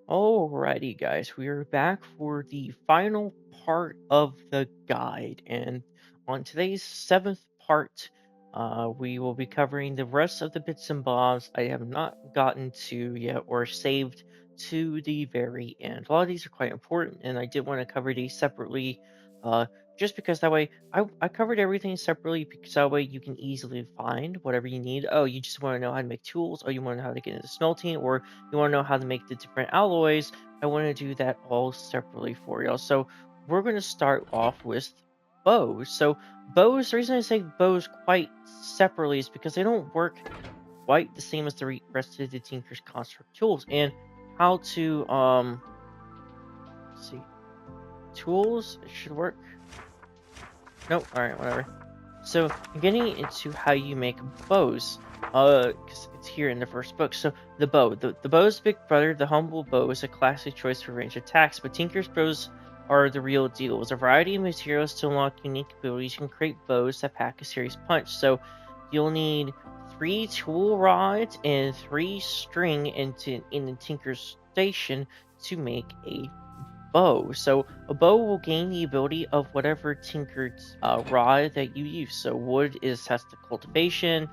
Alrighty, guys, we are back for the final part of the guide, and on today's seventh part, we will be covering the rest of the bits and bobs I have not gotten to yet or saved to the very end. A lot of these are quite important, and I did want to cover these separately, uh, just because that way I covered everything separately because that way you can easily find whatever you need. Oh, you just want to know how to make tools, or you want to know how to get into smelting, or you want to know how to make the different alloys. I want to do that all separately for y'all. So we're going to start off with bows. So bows, the reason I say bows quite separately is because they don't work quite the same as the rest of the Tinker's Construct tools. And how to, let's see, tools, it should work. Nope, alright, whatever. So getting into how you make bows, because it's here in the first book. So the bow, the bow's big brother, the humble bow, is a classic choice for range attacks, but Tinker's bows are the real deal. With a variety of materials to unlock unique abilities, you can create bows that pack a serious punch. So you'll need 3 tool rods and 3 string in the Tinker's station to make a bow. So a bow will gain the ability of whatever tinkered rod that you use. So wood has the cultivation,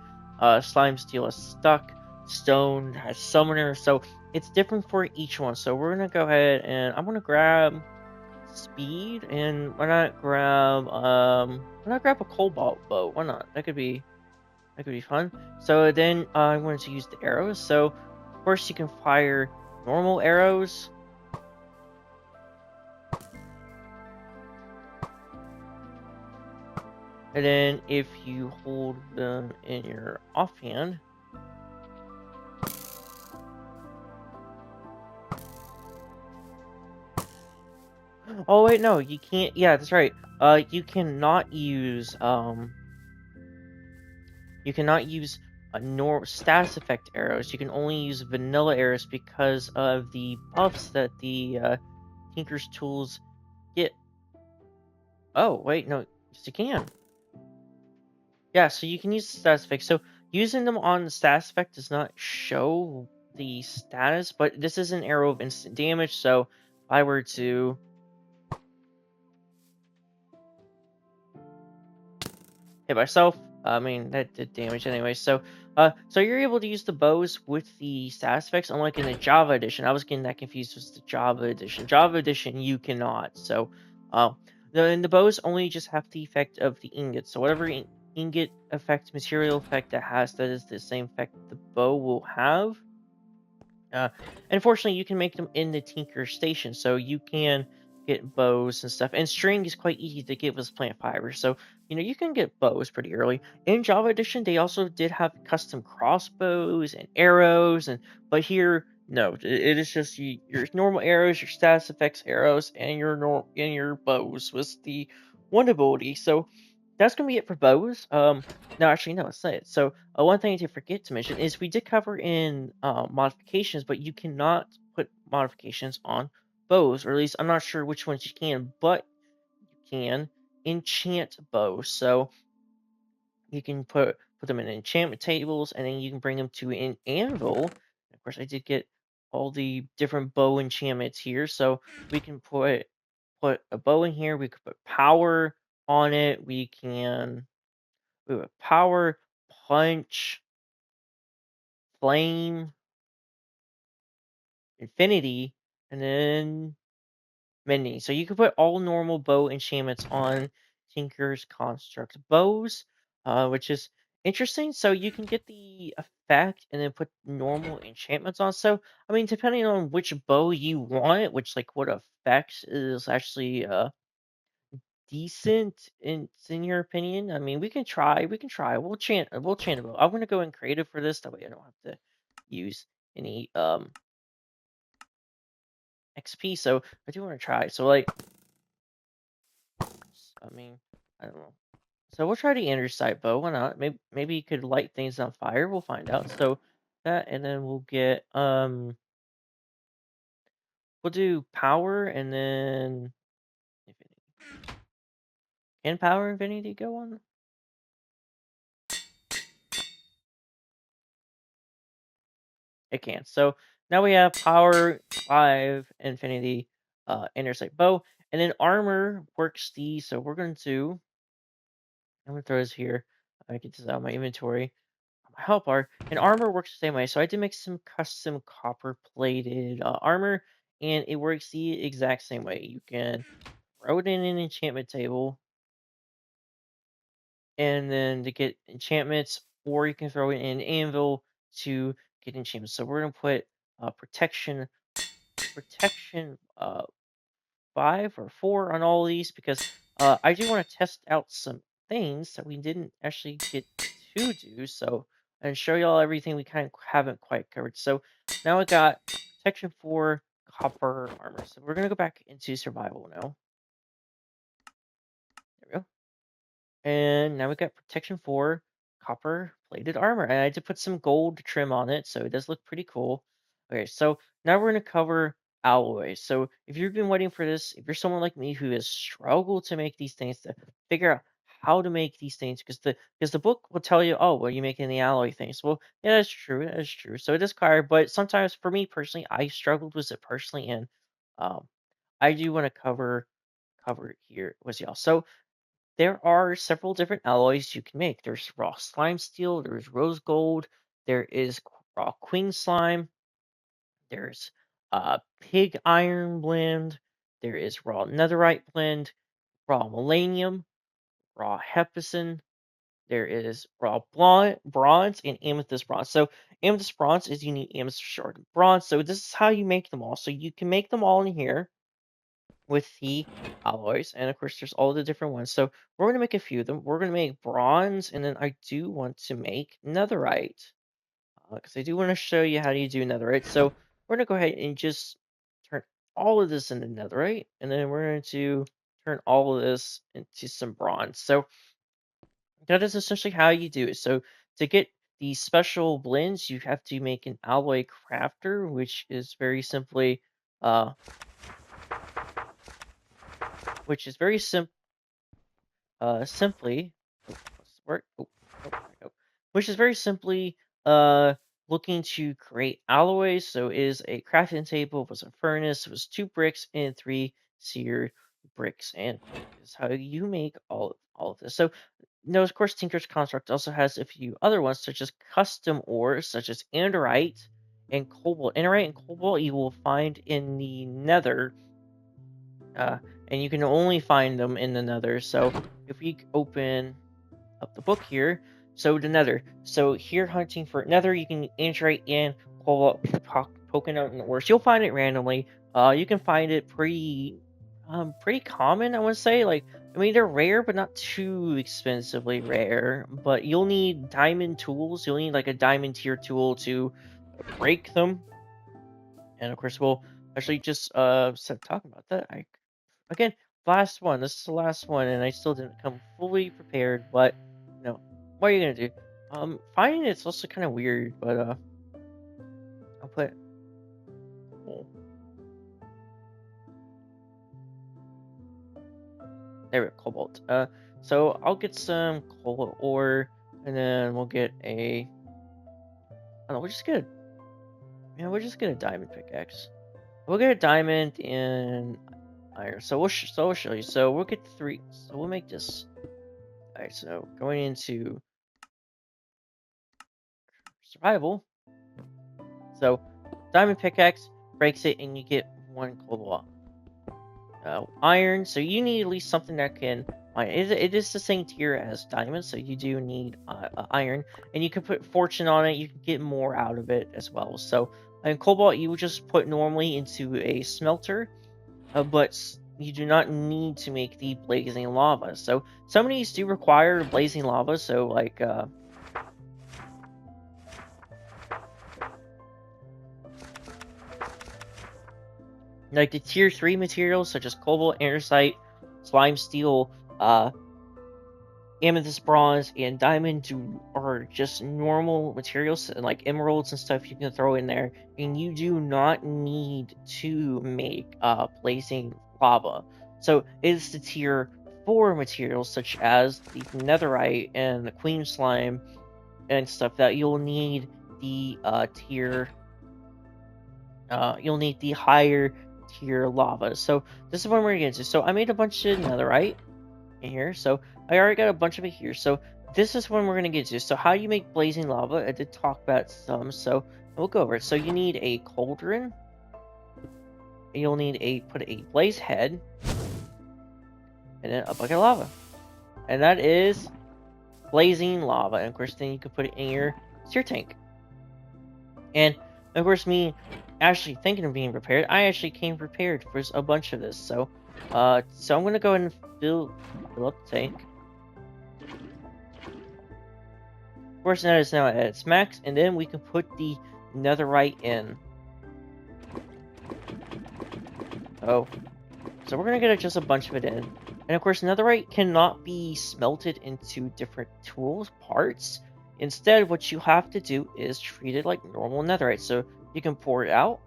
slime steel has stuck, stone has summoner. So it's different for each one. So we're gonna go ahead and I'm gonna grab speed, and why not grab a cobalt bow? Why not? That could be fun. So then I'm going to use the arrows. So of course you can fire normal arrows. And then if you hold them in your offhand, oh wait, no, you can't. Yeah, that's right. You cannot use status effect arrows. You can only use vanilla arrows because of the buffs that the Tinker's tools get. Oh wait, no, yes you can. Yeah, so you can use the status effect. So using them on the status effect does not show the status, but this is an arrow of instant damage. So if I were to hit myself, I mean that did damage anyway. So you're able to use the bows with the status effects, unlike in the Java edition. I was getting that confused with the Java edition. Java edition you cannot. So, the bows only just have the effect of the ingot. So whatever ingot effect, material effect that has, that is the same effect the bow will have. Uh, Unfortunately, you can make them in the Tinker Station, so you can get bows and stuff. And string is quite easy to get with plant fiber, so you can get bows pretty early. In Java Edition, they also did have custom crossbows and arrows, but here, no, it is just your normal arrows, your status effects arrows, and your bows with the one ability. So that's gonna be it for bows. No, actually, no, that's not it. So, one thing I did forget to mention is we did cover in modifications, but you cannot put modifications on bows, or at least I'm not sure which ones you can, but you can enchant bows. So you can put them in enchantment tables, and then you can bring them to an anvil. Of course, I did get all the different bow enchantments here, so we can put a bow in here. We could put power on it. We have power, punch, flame, infinity, and then mending. So you can put all normal bow enchantments on Tinker's Construct bows, which is interesting. So you can get the effect and then put normal enchantments on. So I mean, depending on which bow you want, which like what effects is actually decent in your opinion. I mean, we can try. We can try. We'll chant a bow. I'm gonna go in creative for this. That way I don't have to use any XP. So I do want to try. So like, I mean, I don't know. So we'll try the andesite bow. Why not? Maybe you could light things on fire. We'll find out. So that, and then we'll get we'll do power, and then infinity. Can power infinity go on? It can. So now we have power 5 infinity intersight bow, and then armor works so I'm gonna throw this here. I get this out of my inventory. My health bar and armor works the same way. So I did make some custom copper plated armor, and it works the exact same way. You can throw it in an enchantment table, and then to get enchantments, or you can throw it in an anvil to get enchantments. So we're gonna put protection 5 or 4 on all of these because I do want to test out some things that we didn't actually get to do. So and show y'all everything we kind of haven't quite covered. So now I got protection 4 copper armor. So we're gonna go back into survival now. There we go. And now we got protection 4 copper plated armor. And I did put some gold trim on it, so it does look pretty cool. Okay, so now we're going to cover alloys. So if you've been waiting for this, if you're someone like me who has struggled to make these things, to figure out how to make these things, because the book will tell you, oh, well, you're making the alloy things. Well, yeah, that's true. That is true. So it is hard, but sometimes for me personally, I struggled with it personally, and um, I do want to cover it here with y'all. So there are several different alloys you can make. There's raw slime steel, there's rose gold, there is raw queen slime, there's pig iron blend, there is raw netherite blend, raw millennium, raw hepicin, there is raw bronze, and amethyst bronze. So amethyst bronze is you need amethyst shard bronze. So this is how you make them all. So you can make them all in here with the alloys, and of course there's all the different ones. So we're going to make a few of them. We're going to make bronze, and then I do want to make netherite because I do want to show you how you do netherite. So we're going to go ahead and just turn all of this into netherite, and then we're going to turn all of this into some bronze. So that is essentially how you do it. So to get these special blends, you have to make an alloy crafter, which is very simply uh, which is very simple. Simply, what's the word? There we go. Which is very simply looking to create alloys. So it is a crafting table, it was a furnace, it was 2 bricks and 3 seared bricks, and is how you make all of this. So no, of course, Tinker's Construct also has a few other ones, such as custom ores, such as Anderite and Cobalt. Anderite and Cobalt you will find in the Nether, uh, and you can only find them in the Nether. So if we open up the book here, so the Nether. So here hunting for Nether, you can iterate in cobalt, poking out in the ores. You'll find it randomly. You can find it pretty common, I would say. Like, I mean, they're rare, but not too expensively rare. But you'll need diamond tools. You'll need like a diamond tier tool to break them. And of course, we'll actually just start talking about that. Again, last one. This is the last one, and I still didn't come fully prepared. But what are you gonna do? Finding it's also kind of weird, but I'll put. Oh, there we go, cobalt. So I'll get some cobalt ore, and then we'll get a. I don't know. We'll just get a diamond pickaxe. We'll get a diamond and iron. So we'll show you. So we'll get 3. So we'll make this. All right. So going into survival. So diamond pickaxe breaks it, and you get 1 cobalt. Iron, so you need at least something that can it is the same tier as diamond, so you do need iron, and you can put fortune on it. You can get more out of it as well. So and cobalt you would just put normally into a smelter, but you do not need to make the blazing lava. So some of these do require blazing lava, so like the tier 3 materials such as cobalt, andesite, slime steel, amethyst bronze, and diamond are just normal materials, and like emeralds and stuff you can throw in there, and you do not need to make blazing lava. So it is the tier 4 materials such as the netherite and the queen slime and stuff that you'll need the tier you'll need the higher tier lava. So this is what we're gonna do. So I made a bunch of netherite in here. So I already got a bunch of it here. So this is when we're gonna get to. So how you make blazing lava? I did talk about some. So we'll go over it. So you need a cauldron. You'll need put a blaze head, and then a bucket of lava, and that is blazing lava. And of course, then you can put it in your sear tank. And of course, me actually thinking of being prepared, I actually came prepared for a bunch of this. So, so I'm gonna go ahead and fill up the tank. Of course, that is now at its max, and then we can put the netherite in. Oh, so we're gonna get just a bunch of it in. And of course, netherite cannot be smelted into different tools parts. Instead, what you have to do is treat it like normal netherite. So you can pour it out.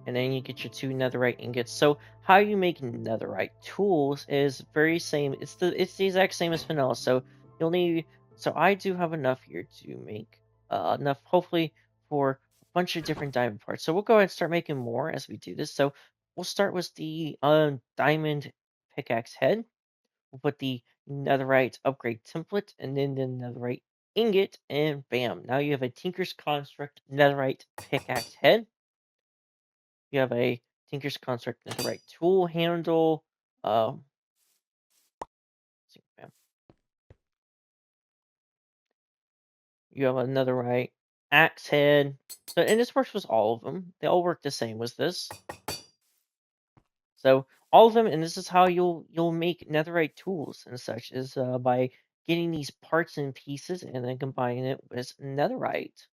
And then you get your 2 netherite ingots. So how you make netherite tools is very same. It's the exact same as vanilla. So you'll need. So I do have enough here to make enough, hopefully, for a bunch of different diamond parts. So we'll go ahead and start making more as we do this. So we'll start with the diamond pickaxe head. We'll put the netherite upgrade template, and then the netherite ingot, and bam! Now you have a Tinker's Construct netherite pickaxe head. You have a Tinker's Construct netherite tool handle. Um, you have a netherite axe head. So, and this works with all of them. They all work the same as this. So all of them, and this is how you'll make netherite tools and such, is by getting these parts and pieces and then combining it with netherite.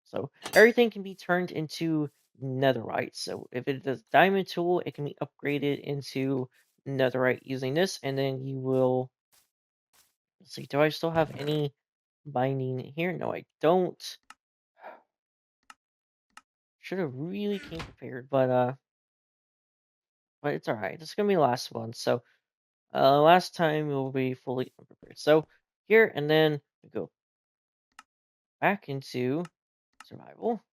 So everything can be turned into netherite. So if it is a diamond tool, it can be upgraded into netherite using this, and then you will. Let's see, do I still have any binding here? No, I don't. Should have really came prepared, but it's all right. This is gonna be the last one. So last time we'll be fully unprepared. So here, and then we go back into survival,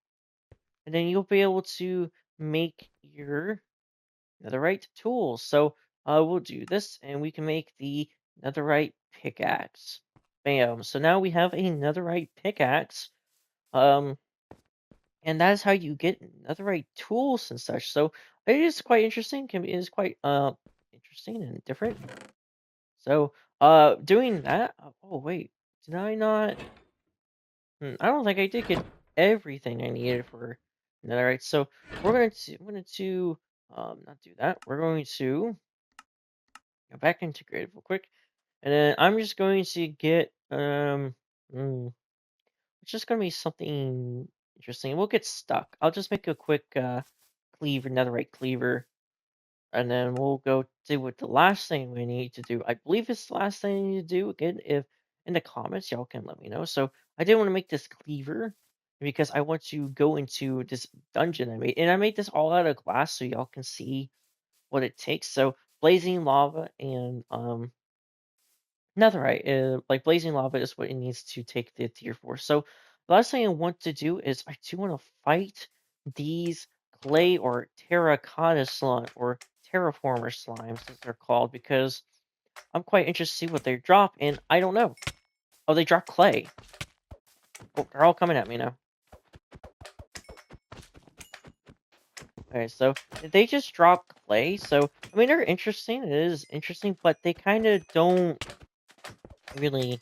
and then you'll be able to make your netherite tools. So we'll do this, and we can make the netherite pickaxe. Bam! So now we have a netherite pickaxe. Um, and that is how you get netherite tools and such. So it is quite interesting. It is quite interesting and different. So doing that. Oh wait, did I not? I don't think I did get everything I needed for netherite. So we're going to not do that. We're going to go back into creative real quick, and then I'm just going to get it's just going to be something interesting. We'll get stuck. I'll just make a quick cleaver, netherite cleaver, and then we'll go do what the last thing we need to do. I believe it's the last thing I need to do. Again, if in the comments y'all can let me know. So I did want to make this cleaver because I want to go into this dungeon I made, and I made this all out of glass so y'all can see what it takes. So blazing lava and netherite, like blazing lava is what it needs to take the tier 4. So the last thing I want to do is I do want to fight these clay or terracotta slime or terraformer slimes as they're called, because I'm quite interested to see what they drop, and I don't know. Oh, they drop clay. Oh, they're all coming at me now. Okay, so they just drop clay. So I mean, they're interesting. It is interesting, but they kind of don't really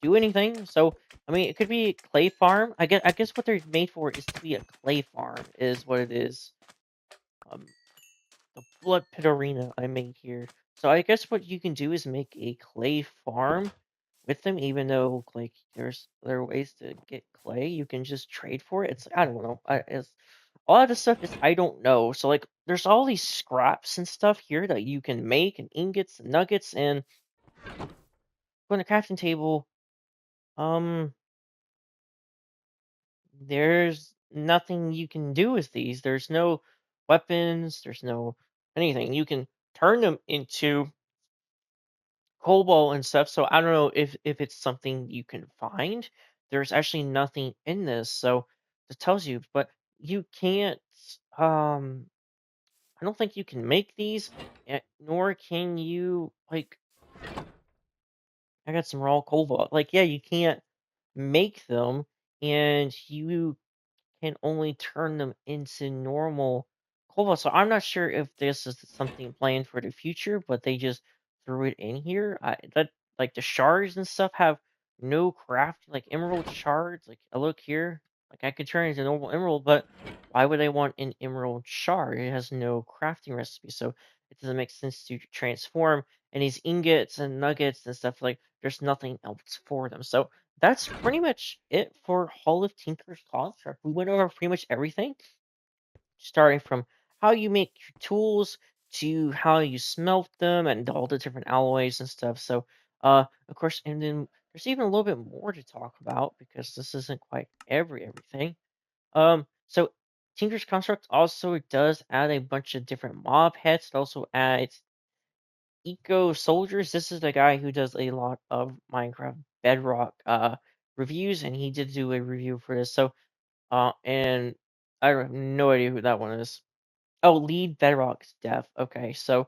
do anything. So I mean, it could be a clay farm. I guess what they're made for is to be a clay farm, is what it is. Um, the blood pit arena I made here. So I guess what you can do is make a clay farm with them, even though like there are ways to get clay. You can just trade for it. It's I don't know. It's a lot of the stuff is I don't know. So like there's all these scraps and stuff here that you can make, and ingots and nuggets, and on the crafting table. Um, there's nothing you can do with these. There's no weapons, there's no anything. You can turn them into cobalt and stuff. So I don't know if it's something you can find. There's actually nothing in this, so it tells you, but you can't. Um, I don't think you can make these, nor can you like. I got some raw cobalt. Like, yeah, you can't make them, and you can only turn them into normal cobalt. So I'm not sure if this is something planned for the future, but they just threw it in here. That like the shards and stuff have no craft, like emerald shards. Like I look here, like I could turn it into normal emerald, but why would I want an emerald shard? It has no crafting recipe, so it doesn't make sense to transform. And these ingots and nuggets and stuff, like there's nothing else for them. So that's pretty much it for Hall of Tinker's Construct. We went over pretty much everything, starting from how you make your tools to how you smelt them and all the different alloys and stuff. So, of course, and then there's even a little bit more to talk about because this isn't quite everything. So Tinker's Construct also does add a bunch of different mob heads. It also adds Eco Soldiers. This is the guy who does a lot of Minecraft Bedrock reviews, and he did do a review for this. So, and I have no idea who that one is. Oh, lead Bedrock's dev. Okay, so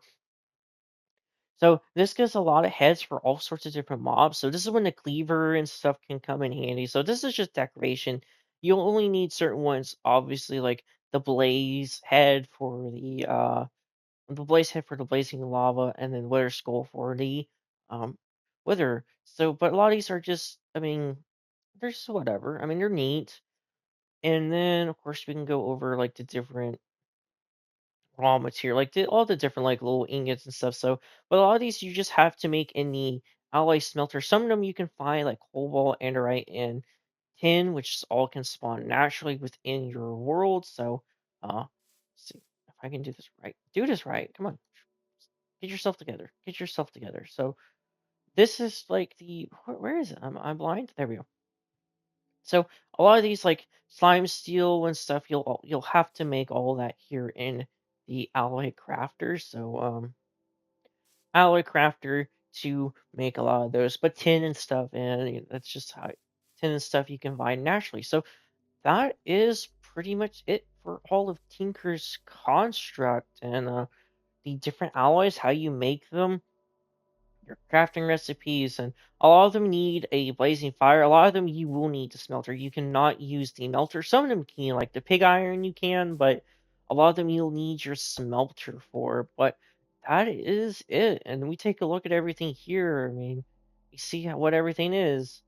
this gives a lot of heads for all sorts of different mobs. So this is when the cleaver and stuff can come in handy. So this is just decoration. You'll only need certain ones, obviously, like the blaze head for the blaze head for the blazing lava, and then wither skull for the um wither. So, but a lot of these are just, I mean, they're just whatever. I mean, they're neat. And then, of course, we can go over like the different raw material, like all the different like little ingots and stuff. So, but a lot of these you just have to make in the alloy smelter. Some of them you can find like cobalt, andesite, and tin, which all can spawn naturally within your world. So, let's see if I can do this right. Do this right. Come on, get yourself together. Get yourself together. So this is like the where is it? I'm blind. There we go. So a lot of these like slime steel and stuff, you'll have to make all that here in the alloy crafter. So alloy crafter to make a lot of those, but tin and stuff, and that's just how tin and stuff you can find naturally. So that is pretty much it for all of Tinker's construct and the different alloys, how you make them, your crafting recipes, and a lot of them need a blazing fire. A lot of them you will need the smelter. You cannot use the melter. Some of them can, like the pig iron, you can, but a lot of them you'll need your smelter for. But that is it. And we take a look at everything here. I mean, you see what everything is.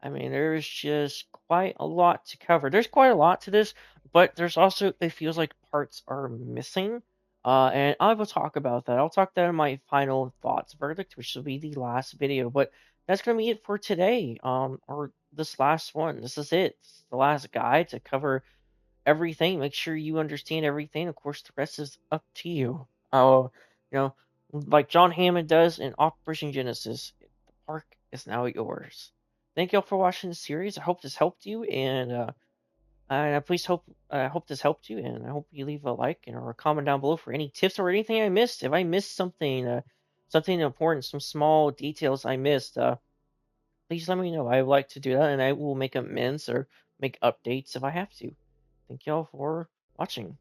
I mean, there's just quite a lot to cover. There's quite a lot to this, but there's also, it feels like parts are missing. And I will talk about that. I'll talk that in my final thoughts verdict, which will be the last video. But that's gonna be it for today. Or this last one. This is it. This is the last guide to cover everything. Make sure you understand everything. Of course, the rest is up to you. You know, like John Hammond does in Operation Genesis, the park is now yours. Thank y'all for watching the series. I hope this helped you, and please hope this helped you, and I hope you leave a like and or a comment down below for any tips or anything I missed. If I missed something, something important, some small details I missed, please let me know. I would like to do that, and I will make amends or make updates if I have to. Thank y'all for watching.